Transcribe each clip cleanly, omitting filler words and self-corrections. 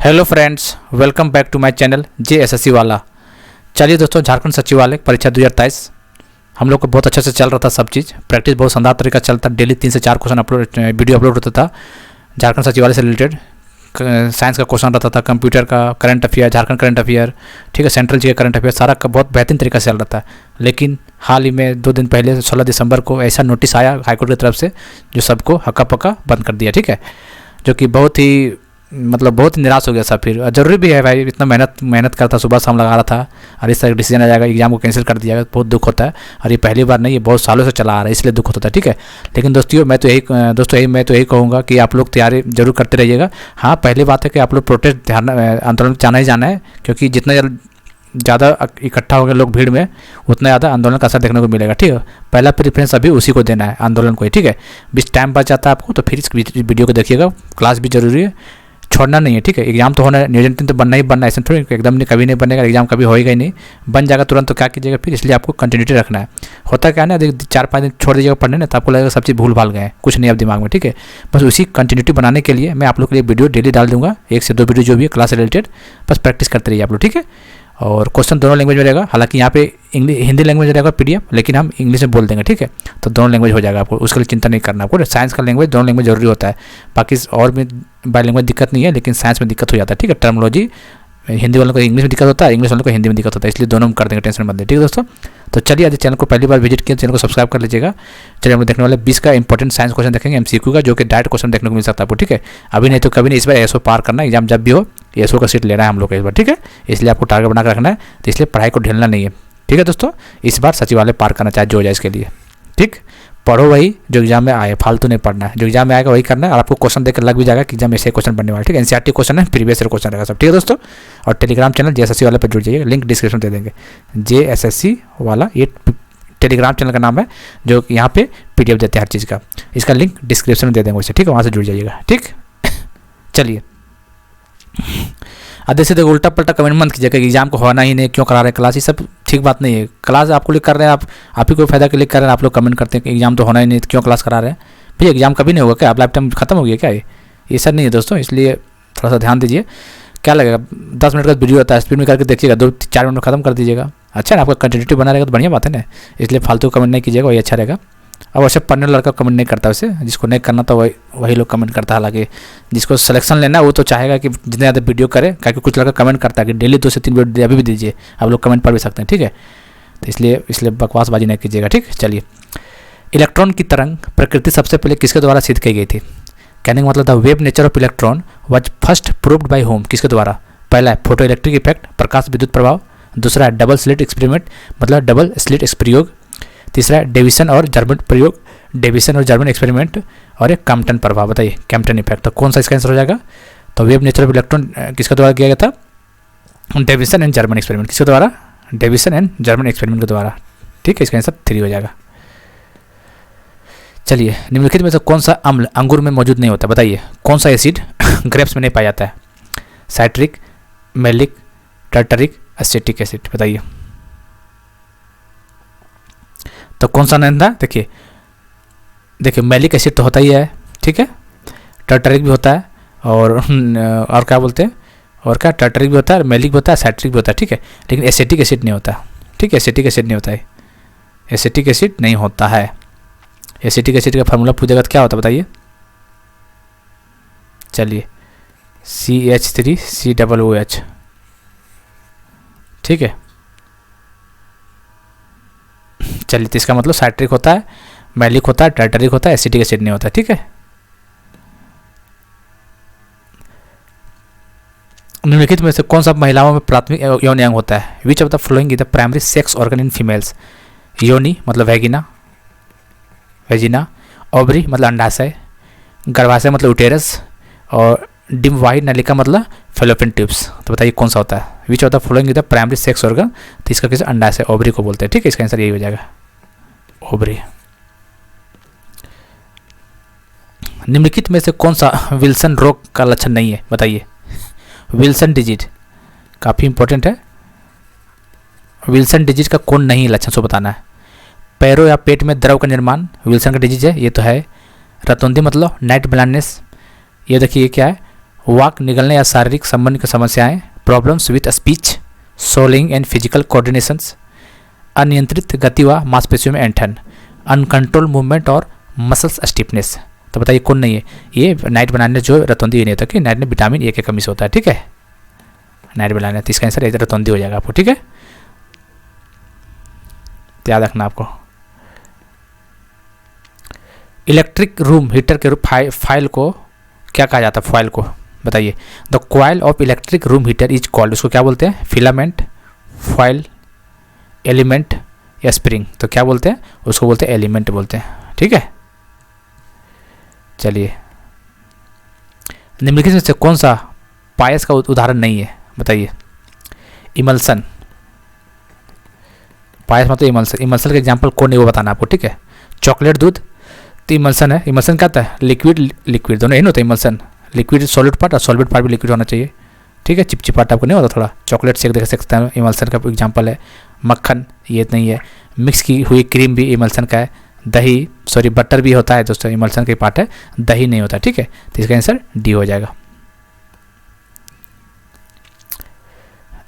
Hello friends, welcome back to my channel JSSC वाला। चलिए दोस्तों, झारखंड सचिवालय परीक्षा 2023 हम लोग को बहुत अच्छे से चल रहा था। सब चीज़ प्रैक्टिस बहुत शानदार तरीका चलता। डेली 3 से 4 क्वेश्चन वीडियो अपलोड होता था झारखंड सचिवालय से रिलेटेड। साइंस का क्वेश्चन रहता था, कंप्यूटर का, current affair, Jharkhand current affair, ठीक है, सेंट्रल जी का करंट अफेयर, सारा का बहुत बेहतरीन तरीका से चल रहा था। लेकिन हाल ही में 2 दिन पहले 16 दिसंबर को ऐसा नोटिस आया हाईकोर्ट की तरफ से जो सबको हक्का पक्का बंद कर दिया, ठीक है, जो कि बहुत ही बहुत निराश हो गया सब। फिर ज़रूरी भी है भाई, इतना मेहनत करता, सुबह शाम लगा रहा था और इस तरह डिसीजन आ जाएगा, एग्जाम को कैंसिल कर दिया, बहुत दुख होता है। और ये पहली बार नहीं, ये बहुत सालों से चला आ रहा है, इसलिए दुख होता है, ठीक है। लेकिन दोस्तों मैं तो यही कहूँगा कि आप लोग तैयारी जरूर करते रहिएगा। हाँ, पहली बात है कि आप लोग प्रोटेस्ट आंदोलन जाना ही जाना है, क्योंकि जितना ज़्यादा इकट्ठा हो गए लोग भीड़ में, उतना ज़्यादा आंदोलन का असर देखने को मिलेगा, ठीक है। पहला प्रेफरेंस अभी उसी को देना है, आंदोलन को ही, ठीक है। बीच टाइम बच जाता है आपको, तो फिर इस वीडियो को देखिएगा। क्लास भी जरूरी है, छोड़ना नहीं है, ठीक है। एग्जाम तो होना है, नियोजन टीम तो बनना ही बनना है, ऐसा थोड़ी एकदम नहीं, कभी नहीं बनेगा, एग्जाम कभी होएगा ही नहीं, बन जाएगा तुरंत तो क्या कीजिएगा फिर। इसलिए आपको कंटिन्यूटी रखना है। होता क्या है ना, 4-5 दिन छोड़ दीजिएगा पढ़ने ना, तो आपको लगेगा सब चीज़ भूल भाल गए, कुछ नहीं अब दिमाग में, ठीक है। बस उसी कंटिन्यूटी बनाने के लिए मैं आप लोग के लिए वीडियो डेली डाल दूंगा, 1 से 2 वीडियो जो भी है क्लास से रिलेटेड। बस प्रैक्टिस करते रहिए आप लोग, ठीक है। और क्वेश्चन दोनों लैंग्वेज में रहेगा, हालांकि यहाँ पे हिंदी लैंग्वेज रहेगा PDF, लेकिन हम इंग्लिश में बोल देंगे, ठीक है। तो दोनों लैंग्वेज हो जाएगा, आपको उसके लिए चिंता नहीं करना। आपको साइंस का लैंग्वेज दोनों लैंग्वेज जरूरी होता है, बाकी और में बाई लैंग्वेज दिक्कत नहीं है, लेकिन साइंस में दिक्कत हो जाता है, ठीक है। टर्मोलॉजी हिंदी वालों को इंग्लिश में दिक्कत होता है, इंग्लिश वालों को हिंदी में दिक्कत होता है, इसलिए दोनों हम कर देंगे, टेंशन मत लें, ठीक है दोस्तों। तो चलिए, आज चैनल को पहली बार विजिट किया, चैनल को सब्सक्राइब कर लीजिएगा। चलिए, हम लोग देखने वाले 20 का इंपॉर्टेंट साइंस क्वेश्चन देखेंगे MCQ का, जो कि डायरेक्ट क्वेश्चन देखने को मिल सकता है आपको, ठीक है। अभी नहीं तो कभी नहीं, इस बार ASO पार करना, एग्जाम जब भी हो ASO का सीट लेना है हम लोग को इस बार, ठीक है। इसलिए आपको टारगेट बना कर रखना है, तो इसलिए पढ़ाई को ढीलना नहीं है, ठीक है दोस्तों। इस बार सचिवालय पार करना चाहे जो हो जाए, इसके लिए ठीक पढ़ो वही जो एग्जाम में आए, फालतू नहीं पढ़ना है, जो एग्जाम में आएगा वही करना है। और आपको क्वेश्चन देकर लग भी जाएगा कि एग्जाम में ऐसे क्वेश्चन बनने वाले, ठीक है। NCERT क्वेश्चन है, प्रीवियस ईयर क्वेश्चन रहेगा सब, ठीक है दोस्तों। और टेलीग्राम चैनल JSSC वाले पर जुड़ जाइए, लिंक डिस्क्रिप्शन दे देंगे। JSSC वाला ये टेलीग्राम चैनल का नाम है, जो यहाँ पे PDF देते हैं हर चीज़ का, इसका लिंक डिस्क्रिप्शन में दे देंगे उसे, ठीक है, वहाँ से जुड़ जाइएगा, ठीक। चलिए, आधे से उल्टा पल्टा कमेंट मत कीजिएगा कि एग्जाम को होना ही नहीं, क्यों करा रहे हैं क्लास, ये सब ठीक बात नहीं है। क्लास आपको लिए कर रहे हैं, आप ही को फायदा के लिए कर रहे हैं। आप लोग कमेंट करते हैं कि एग्जाम तो होना ही नहीं, क्यों क्लास करा रहे हैं। भैया एग्जाम कभी नहीं होगा क्या, आप लाइफ टाइम खत्म हो गया क्या, ये सब नहीं है दोस्तों। इसलिए थोड़ा सा ध्यान दीजिए। क्या लगेगा, 10 मिनट का वीडियो होता है, स्पीड में करके देखिएगा, 2-4 मिनट में खत्म कर दीजिएगा। अच्छा ना, आपका कंटिन्यूटी बना रहेगा तो बढ़िया बात है ना। इसलिए फालतू कमेंट नहीं कीजिएगा, वही अच्छा रहेगा। अब वैसे पढ़ने वाला लड़का कमेंट नहीं करता, वैसे जिसको नहीं करना तो वही लोग कमेंट करता है। हालांकि जिसको सिलेक्शन लेना है वो तो चाहेगा कि जितने ज़्यादा वीडियो करे, क्योंकि कुछ लड़का कमेंट करता है कि डेली 2 से 3 वीडियो अभी भी दीजिए। आप लोग कमेंट पढ़ भी सकते हैं, ठीक है। तो इसलिए बकवासबाजी नहीं कीजिएगा, ठीक। चलिए, इलेक्ट्रॉन की तरंग प्रकृति सबसे पहले किसके द्वारा सिद्ध की गई थी। कहने का मतलब the wave nature of electron was first proved bye home, किसके द्वारा। पहला है फोटो इलेक्ट्रिक इफेक्ट, प्रकाश विद्युत प्रभाव। दूसरा है डबल स्लिट एक्सपेरिमेंट, मतलब डबल स्लिट प्रयोग। तीसरा है डेविसन और जर्मन प्रयोग, डेविसन और जर्मन एक्सपेरिमेंट। और एक कैम्पटन प्रभाव, बताइए कैम्पटन इफेक्ट। तो कौन सा इसका आंसर हो जाएगा। तो वेव नेचर ऑफ इलेक्ट्रॉन किसके द्वारा किया गया था, डेविसन एंड जर्मन एक्सपेरिमेंट, किसके द्वारा, डेविसन एंड जर्मन एक्सपेरिमेंट के द्वारा, ठीक है। इसका आंसर 3 हो जाएगा। चलिए, निम्नलिखित में से कौन सा अम्ल अंगूर में मौजूद नहीं होता, बताइए। कौन सा एसिड ग्रेप्स में नहीं पाया जाता है। Citric, malic, tartaric, acetic acid, बताइए। तो कौन सा नहीं था, देखिए मेलिक एसिड तो होता ही है, ठीक है। टार्टरिक भी होता है, और क्या बोलते हैं, और क्या, टार्टरिक भी होता है, मेलिक भी होता है, साइट्रिक भी होता है, ठीक है। लेकिन एसिटिक एसिड नहीं होता, ठीक है। एसिटिक एसिड नहीं होता है, एसिटिक एसिड नहीं होता है। एसिटिक एसिड का फार्मूला पूछेगा तो क्या होता है, बताइए। चलिए, CH3COOH, ठीक है। चलिए, तो इसका मतलब साइट्रिक होता है, मेलिक होता है, टार्टरिक होता है, एसिटिक एसिड नहीं होता, ठीक है। निम्नलिखित में से कौन सा महिलाओं में प्राथमिक यौन अंग होता है। Which of the following is the primary sex organ in females. योनि मतलब वेजिना, ओवरी मतलब अंडाशय, गर्भाशय मतलब उटेरस, और डिम्बवाहित नलिका मतलब फेलोपियन ट्यूब्स। तो बताइए कौन सा होता है। Which of the following is the primary sex organ, तो इसका किसी अंडाशय, ओवरी को बोलते हैं, ठीक है। इसका आंसर यही हो जाएगा, ओवरी। निम्नलिखित में से कौन सा विल्सन रोग का लक्षण नहीं है, बताइए। विल्सन डिजीज काफ़ी इंपॉर्टेंट है। विल्सन डिजीज का कौन नहीं लक्षण सो बताना है। पैरों या पेट में द्रव का निर्माण विल्सन का डिजीज है, ये तो है। रतौंधी मतलब नाइट ब्लाइंडनेस, ये देखिए ये क्या है, वाक निगलने या शारीरिक संबंध की समस्याएं, problems with speech, soling and physical coordinations, अनियंत्रित गति व मांसपेशियों में ऐंठन, अनकंट्रोल मूवमेंट और मसल्स स्टिफनेस। तो बताइए कौन नहीं है? ये नाइट बनाने जो रतौंधी ये नहीं होता कि नाइट में विटामिन ए की कमी से होता है, ठीक है, नाइट बनाने, तो इसका आंसर रतौंधी हो जाएगा आपको, ठीक है, याद रखना आपको। इलेक्ट्रिक रूम हीटर के रूप फाइल को क्या कहा जाता है? फॉइल को बताइए। The coil of electric room heater is called, उसको क्या बोलते हैं? फिलामेंट, फॉइल, एलिमेंट या स्प्रिंग। तो क्या बोलते हैं? उसको बोलते हैं एलिमेंट बोलते हैं, ठीक है। चलिए, निम्नलिखित में से कौन सा पायस का उदाहरण नहीं है? बताइए। इमल्सन, पायस मतलब इमल्सन, इमल्सन का एग्जाम्पल कौन है वो बताना आपको, ठीक है। चॉकलेट दूध तो इमल्सन है, इमल्सन क्या होता है? लिक्विड लिक्विड दोनों ही होता है इमल्सन, लिक्विड सॉलिड पार्ट और सॉलिड पार्ट भी लिक्विड होना चाहिए, ठीक है। चिपचिपाट आपको नहीं होता थोड़ा, चॉकलेट शेक देख सकते हैं, इमल्सन का एग्जाम्पल है। मक्खन ये नहीं है, मिक्स की हुई क्रीम भी इमल्सन का है। दही सॉरी बटर भी होता है दोस्तों, इमल्सन का पार्ट है, दही नहीं होता, ठीक है। तो इसका आंसर डी हो जाएगा।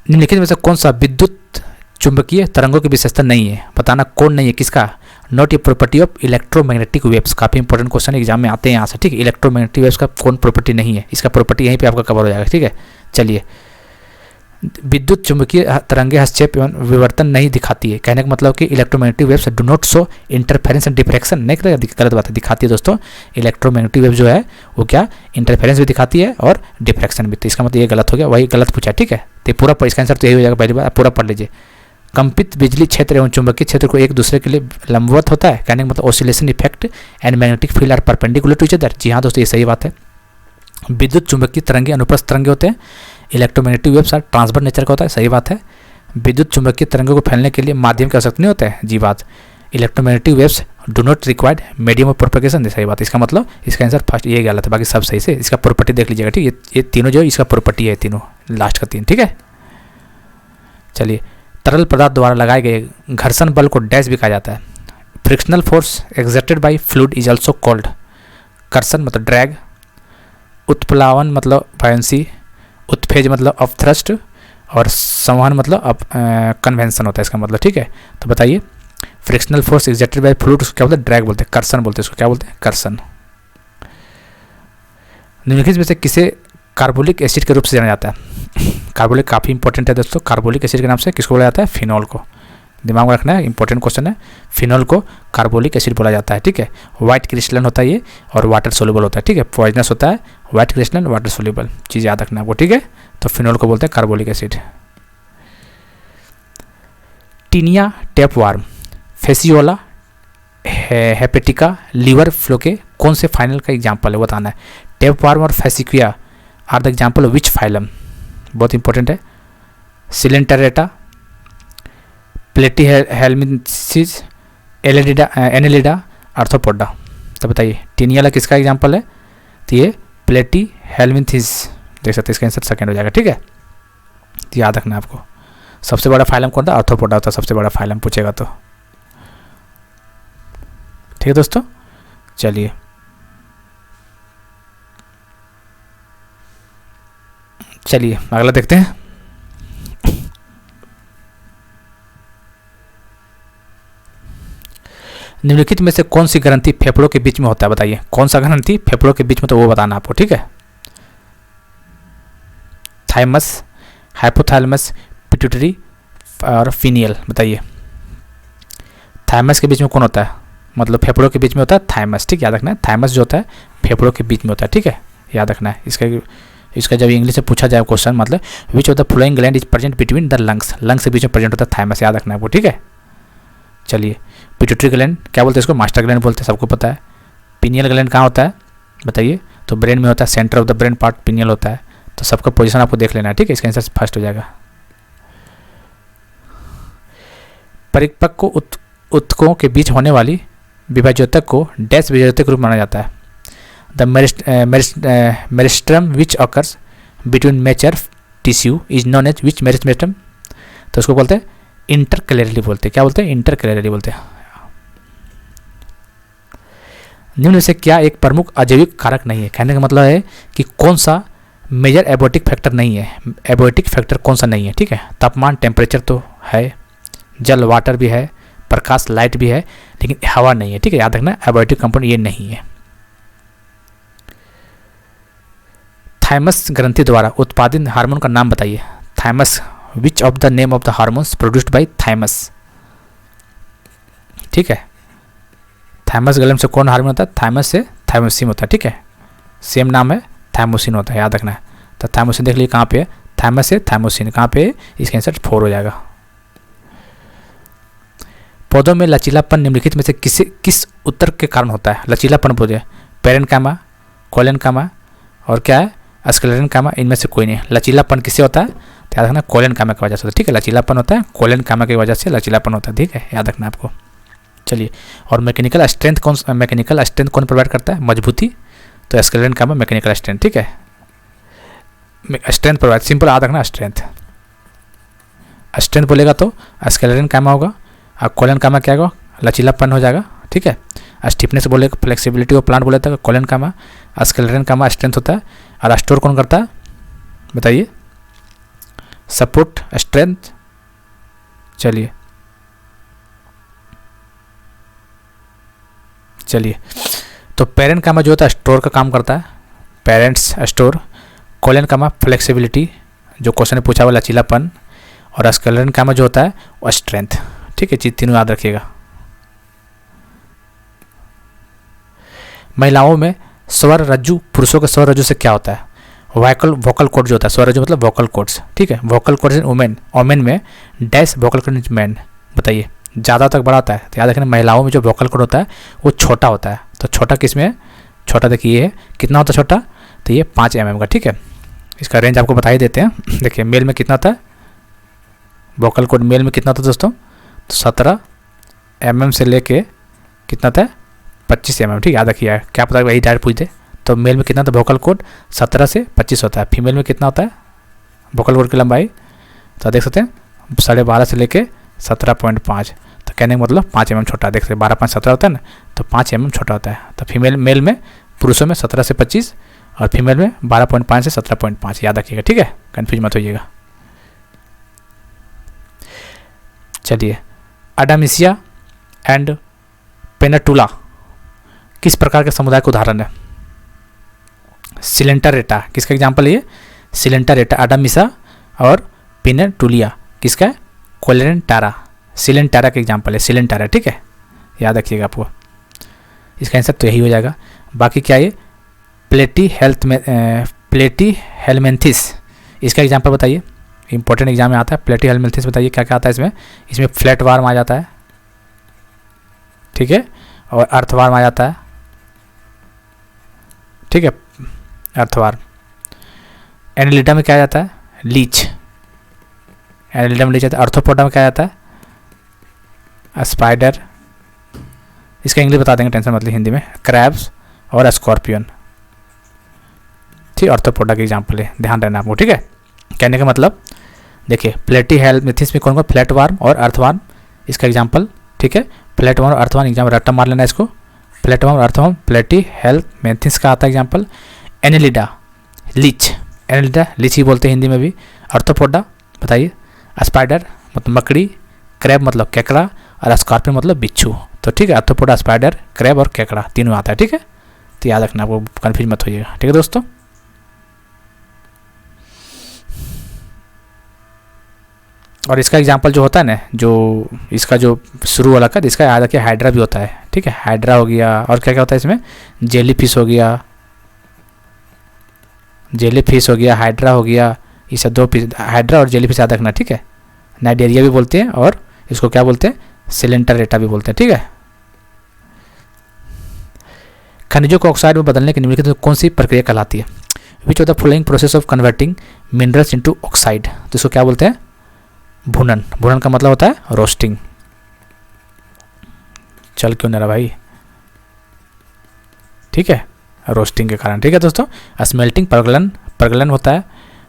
निम्नलिखित में से कौन सा विद्युत चुंबकीय तरंगों की विशेषता नहीं है? बताना कौन नहीं है, किसका? Not a property of electromagnetic waves. काफ़ी इंपॉर्टेंट क्वेश्चन एग्जाम में आते हैं यहाँ से, ठीक है। इलेक्ट्रोमैग्नेटिक वेव्स का कौन प्रॉपर्टी नहीं है? इसका प्रॉपर्टी यहीं पे आपका कवर हो जाएगा, ठीक है। चलिए, विद्युत चुंबकीय तरंगे हस्तक्षेप एवं विवर्तन नहीं दिखाती है। कहने का मतलब कि electromagnetic waves do not show interference and diffraction. नहीं, गलत बात है, दिखाती है दोस्तों। इलेक्ट्रोमैग्नेटिक वेव जो है वो क्या? इंटरफेरेंस भी दिखाती है और डिफ्रैक्शन भी। तो इसका मतलब ये गलत हो गया, वही गलत पूछा, ठीक है। तो पूरा इसका आंसर तो यही हो जाएगा, पहली बार पूरा पढ़ लीजिए। कंपित बिजली क्षेत्र एवं चुंबकीय क्षेत्र को एक दूसरे के लिए लंबवत होता है। कहने का मतलब oscillation effect and magnetic field are perpendicular to each other. जी हाँ दोस्तों, ये सही बात है। विद्युत चुंबकीय तरंगे अनुप्रस्थ तरंगे होते हैं। Electromagnetic waves are transfer nature का होता है, सही बात है। विद्युत चुंबकीय तरंगों को फैलने के लिए माध्यम की आवश्यकता नहीं होता है, जी बात। Electromagnetic waves do not required medium of propagation, सही बात। इसका मतलब इसका आंसर फर्स्ट ये गलत है, बाकी सब सही से। इसका प्रॉपर्टी देख लीजिएगा, ठीक है। ये तीनों जो इसका प्रॉपर्टी है, तीनों लास्ट का तीन, ठीक है। चलिए, तरल पदार्थ द्वारा लगाए गए घर्षण बल को डैश भी कहा जाता है। Frictional force exerted by fluid is also called. कर्षण मतलब ड्रैग, उत्प्लावन मतलब बायंसी, उत्फेज मतलब अपथ्रस्ट और संवहन मतलब कन्वेंशन होता है इसका मतलब, ठीक है। तो बताइए, frictional force exerted by fluid उसको क्या बोलते हैं? ड्रैग बोलते हैं, कर्षण बोलते हैं इसको, क्या बोलते हैं? कर्षण। निम्नलिखित में से किसे कार्बोलिक एसिड के रूप से जाना जाता है? कार्बोलिक काफ़ी इंपॉर्टेंट है दोस्तों। कार्बोलिक एसिड के नाम से किसको बोला जाता है? फिनॉल को। दिमाग में रखना है, इंपॉर्टेंट क्वेश्चन है। फिनॉल को कार्बोलिक एसिड बोला जाता है, ठीक है। व्हाइट क्रिस्टलन होता है ये और वाटर सोल्यूबल होता है, ठीक है। पॉइजनस होता है, व्हाइट क्रिस्टलन, वाटर सोल्यूबल, चीज़ याद रखना है आपको, ठीक है। तो फिनॉल को बोलते हैं carbolic acid. Taenia tapeworm, Fasciola, hepatica, liver fluke के कौन से फाइनल का एग्जाम्पल है बताना है। टेपवार्म और fasciola are the example of which phylum? बहुत इंपॉर्टेंट है। Coelenterata, Platyhelminthes, Annelida, Arthropoda. तो बताइए, टीनियाला किसका एग्जाम्पल है? तो ये प्लेटीहेल्मिन्थिस, देख सकते हैं, इसका आंसर सेकंड हो जाएगा, ठीक है। तो याद रखना आपको। सबसे बड़ा फाइलम कौन था? आर्थ्रोपोडा होता है सबसे बड़ा फाइलम, पूछेगा तो, ठीक है दोस्तों। चलिए, अगला देखते हैं। निम्नलिखित में से कौन सी ग्रंथि फेफड़ों के बीच में होता है? बताइए, कौन सा ग्रंथि फेफड़ों के बीच में, तो वो बताना आपको, ठीक है। थाइमस, हाइपोथैलेमस, पिट्यूटरी और फीनियल। बताइए, थाइमस के बीच में कौन होता है? मतलब फेफड़ों के बीच में होता है थाइमस, ठीक, याद रखना है। थाइमस जो होता है फेफड़ों के बीच में होता है, ठीक है, याद रखना है। इसका जब इंग्लिश से पूछा जाए क्वेश्चन, मतलब विच of the flowing gland is present between the lungs, lungs के बीच में प्रेजेंट होता है थाइमस, याद रखना है आपको, ठीक है। चलिए, पिट्यूटरी ग्लैंड क्या बोलते हैं इसको? मास्टर ग्लैंड बोलते हैं, सबको पता है। पिनियल ग्लैंड कहाँ होता है बताइए? तो ब्रेन में होता है, centre of the brain part pineal होता है। तो सबका पोजीशन आपको देख लेना है, ठीक है। इसका आंसर फर्स्ट हो जाएगा। परिपक्व उत्तकों के बीच होने वाली विभाज्योतक को डैश विभाज्योतक रूप माना जाता है। The meristem which occurs between mature tissue is known as which meristem? तो उसको बोलते हैं इंटरकैलरी बोलते हैं, क्या बोलते हैं? इंटरकैलरी बोलते हैं। निम्न में से क्या एक प्रमुख अजैविक कारक नहीं है? कहने का मतलब है कि कौन सा मेजर एबोटिक फैक्टर नहीं है। एबोटिक फैक्टर कौन सा नहीं है? ठीक है, तापमान टेम्परेचर तो है, जल वाटर भी है, प्रकाश लाइट भी है, लेकिन हवा नहीं है। ठीक है, याद रखना एबोटिक कंपाउंड ये नहीं है। थाइमस ग्रंथि द्वारा उत्पादित हार्मोन का नाम बताइए। Thymus, which of the name of the hormones produced by thymus. ठीक है, थाइमस ग्लैंड से कौन हार्मोन होता है? थाइमस से थाइमोसिन होता है। ठीक है, सेम नाम है, थाइमोसिन होता है, याद रखना है। तो थाइमोसिन देख लीजिए कहाँ पे है, थाइमस से थाइमोसिन कहाँ पे है, इसका आंसर 4 हो जाएगा। पौधों में लचीलापन निम्नलिखित में से किस उत्तर के कारण होता है? लचीलापन पौधे, पेरेनकाइमा, कोलेनकाइमा और क्या है, स्क्लेरेनकाइमा, इनमें से कोई नहीं। लचीलापन किससे होता है? तो याद रखना कोलेनकाइमा की वजह से। ठीक है, लचीलापन होता है कोलेनकाइमा की वजह से लचीलापन होता है। ठीक है, याद रखना आपको। चलिए, और मैकेनिकल स्ट्रेंथ कौन प्रोवाइड करता है? मजबूती। तो स्क्लेरेनकाइमा मैकेनिकल स्ट्रेंथ। ठीक है, स्ट्रेंथ प्रोवाइड, सिंपल याद रखना, स्ट्रेंथ बोलेगा तो स्क्लेरेनकाइमा होगा, और कोलेनकाइमा क्या होगा? लचीलापन हो जाएगा। ठीक है, स्टिफनेस बोलेगा, फ्लेक्सिबिलिटी ऑफ प्लांट बोले तो कोलेनकाइमा, स्क्लेरेनकाइमा स्ट्रेंथ होता है। और स्टोर कौन करता है बताइए? Support, strength. चलिए तो पेरेनकाइमा जो होता है स्टोर का काम करता है, पेरेंट्स स्टोर। कोलेनकाइमा फ्लेक्सिबिलिटी, जो क्वेश्चन ने पूछा हुआ लचीलापन। और स्क्लेरेनकाइमा जो होता है वो स्ट्रेंथ। ठीक है, चीज तीनों याद रखिएगा। महिलाओं में स्वर रज्जु, पुरुषों के स्वर रज्जु से क्या होता है? वोकल कॉर्ड जो होता है, स्वर रज्जु मतलब वोकल कॉर्ड्स। ठीक है, vocal cords in women, women में dash vocal cord in man. बताइए, ज़्यादा तक बड़ा होता है? तो याद रखना महिलाओं में जो वोकल कॉर्ड होता है वो छोटा होता है। तो छोटा किस में है? छोटा देखिए ये है, कितना होता है छोटा? तो ये 5 mm का। ठीक है, इसका रेंज आपको बता ही देते हैं। देखिए मेल में कितना होता है वोकल कॉर्ड? मेल में कितना होता है दोस्तों? तो 17 mm से लेके कितना होता है? 25 mm। ठीक है, याद रखिए, क्या पता वही डायरेक्ट पूछ दे। तो मेल में कितना होता है वोकल कॉर्ड? 17 से 25 होता है। फीमेल में कितना होता है वोकल कॉर्ड की लंबाई? तो देख सकते हैं 12.5 से लेके 17.5। तो कहने का मतलब 5 mm छोटा। देख सकते हैं 12 5 17 होता है ना, तो 5 mm छोटा होता है। तो मेल में, पुरुषों में 17 से 25 और फीमेल में 12.5 से 17.5। याद रखिएगा। ठीक है, कन्फ्यूज मत होइएगा। चलिए, अडामिसिया एंड पेनाटुला किस प्रकार के समुदाय का उदाहरण है? सिलेंटारेटा किसका एग्जाम्पल है? ये सिलेंटारेटा, अडामिसा और पेनाटुलिया किसका है? कोलेरेंटारा, सिलेंटारा का एग्जाम्पल है, सिलेंटारा। ठीक है, याद रखिएगा आपको। इसका आंसर तो यही हो जाएगा। बाकी क्या ये प्लेटी हेलमेंथिस, इसका एग्जाम्पल बताइए। इंपॉर्टेंट एग्जाम में आता है प्लेटी हेलमेंथिस। बताइए क्या क्या आता है इसमें? इसमें फ्लैट वार्म आ जाता है। ठीक है, और अर्थवार्म आ जाता है। ठीक है, अर्थवार्म। एनालिडा में क्या आ जाता है? लीच, एनालिडा में लीच आता है। आर्थ्रोपोडा में क्या आ जाता है? स्पाइडर। इसका इंग्लिश बता देंगे, टेंशन मतलब हिंदी में, क्रैब्स और स्कॉर्पियन। ठीक, आर्थ्रोपोडा के एग्जाम्पल है, ध्यान रहना आपको। ठीक है, कहने का मतलब देखिए प्लेटी हेलमेंथिस में कौन कौन? फ्लैट वार्म और अर्थवार्म, इसका एग्जाम्पल। ठीक है, फ्लैट वार्म और अर्थवार्म एग्जाम्पल रट्टा मार लेना इसको। फ्लैट वार्म और अर्थवार्म, प्लेटी हेलमेंथिस का आता है example. Annelida leech, Annelida leech ही बोलते हैं हिंदी में भी। आर्थ्रोपोडा बताइए, स्पाइडर मतलब मकड़ी, क्रैब मतलब केकड़ा और स्कॉर्पियन मतलब बिच्छू। तो ठीक है, आर्थ्रोपोडा, स्पाइडर, क्रैब और केकड़ा तीनों आता है। ठीक है, तो याद रखना, आपको कन्फ्यूज मत होइएगा। ठीक है दोस्तों, और इसका एग्जांपल जो होता है ना, जो इसका जो शुरू वाला का, इसका याद रखिए हाइड्रा भी होता है। ठीक है, हाइड्रा हो गया, और क्या क्या होता है इसमें? जेली फिश हो गया, जेली फिश हो गया, हाइड्रा हो गया। ये सब 2 पीस, हाइड्रा और जेली फिश याद रखना। ठीक है, नाइडेरिया भी बोलते हैं और इसको क्या बोलते हैं? सिलेंटारेटा भी बोलते हैं। ठीक है, खनिजों को ऑक्साइड में बदलने की निम्नलिखित में कौन सी प्रक्रिया कहलाती है? Which of the following process of converting minerals into oxide? तो इसको क्या बोलते हैं? भुनन। भुनन का मतलब होता है रोस्टिंग। चल क्यों नहीं रहा भाई? ठीक है, रोस्टिंग के कारण। ठीक है दोस्तों, स्मेल्टिंग प्रगलन होता है,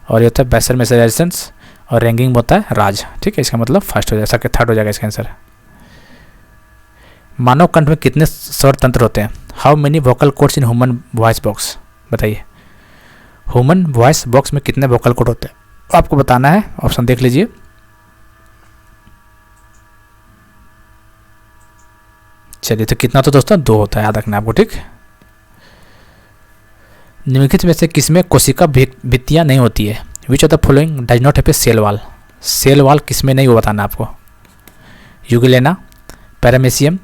और ये होता है बेसर मेसराइजेशंस, और रैंगिंग होता है राज। ठीक है, इसका मतलब फर्स्ट हो जाएगा, थर्ड हो जाएगा इसका आंसर। मानव कंठ में कितने स्वर तंत्र होते हैं? How many vocal cords in human voice box? बताइए। ह्यूमन वॉइस बॉक्स में कितने वोकल कोड होते हैं आपको बताना है। ऑप्शन देख लीजिए। चलिए, तो कितना तो दोस्तों 2 होता है, याद रखना आपको, ठीक। निम्नलिखित में से किसमें कोशिका भित्तियाँ नहीं होती है? Which of the following does not have a cell wall? Cell wall किसमें नहीं, वो बताना आपको। Euglena, Paramecium,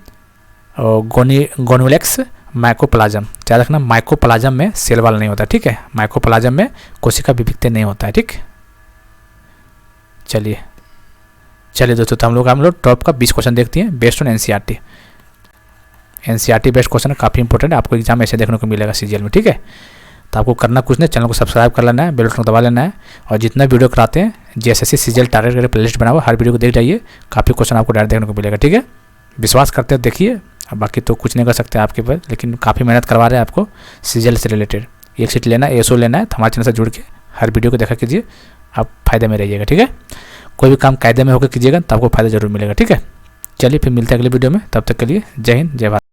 Gonyaulax, Mycoplasma. याद रखना, माइकोप्लाज्म में सेल वॉल नहीं होता, ठीक है। माइकोप्लाज्म में कोशिका विभिन्न नहीं होता है, ठीक। चलिए दोस्तों, तो हम लोग टॉप का 20 क्वेश्चन देखते हैं based on NCERT. NCERT based question काफ़ी इंपॉर्टेंट है, आपको एग्जाम ऐसे देखने को मिलेगा सीजीएल में, ठीक है। तो आपको करना कुछ नहीं, चैनल को सब्सक्राइब कर लेना है, बेल बटन को दबा लेना है, और जितना वीडियो कराते हैं जेएसएससी सीजीएल टारगेट करके प्लेलिस्ट बना हुआ, हर वीडियो को देख जाइए, काफ़ी क्वेश्चन आपको डायरेक्ट देखने को मिलेगा, ठीक है। विश्वास करते हैं, देखिए। अब बाकी तो कुछ नहीं कर सकते आपके पर, लेकिन काफ़ी मेहनत करवा रहे हैं आपको सीजीएल से रिलेटेड। एक सीट लेना है, एसओ लेना है, तो हमारे चैनल से जुड़ के हर वीडियो को देखा कीजिए, आप फायदे में रहिएगा, ठीक है। कोई भी काम कायदे में होकर कीजिएगा तो आपको फायदा जरूर मिलेगा, ठीक है। चलिए, फिर मिलते हैं अगले वीडियो में, तब तक के लिए जय हिंद, जय भारत।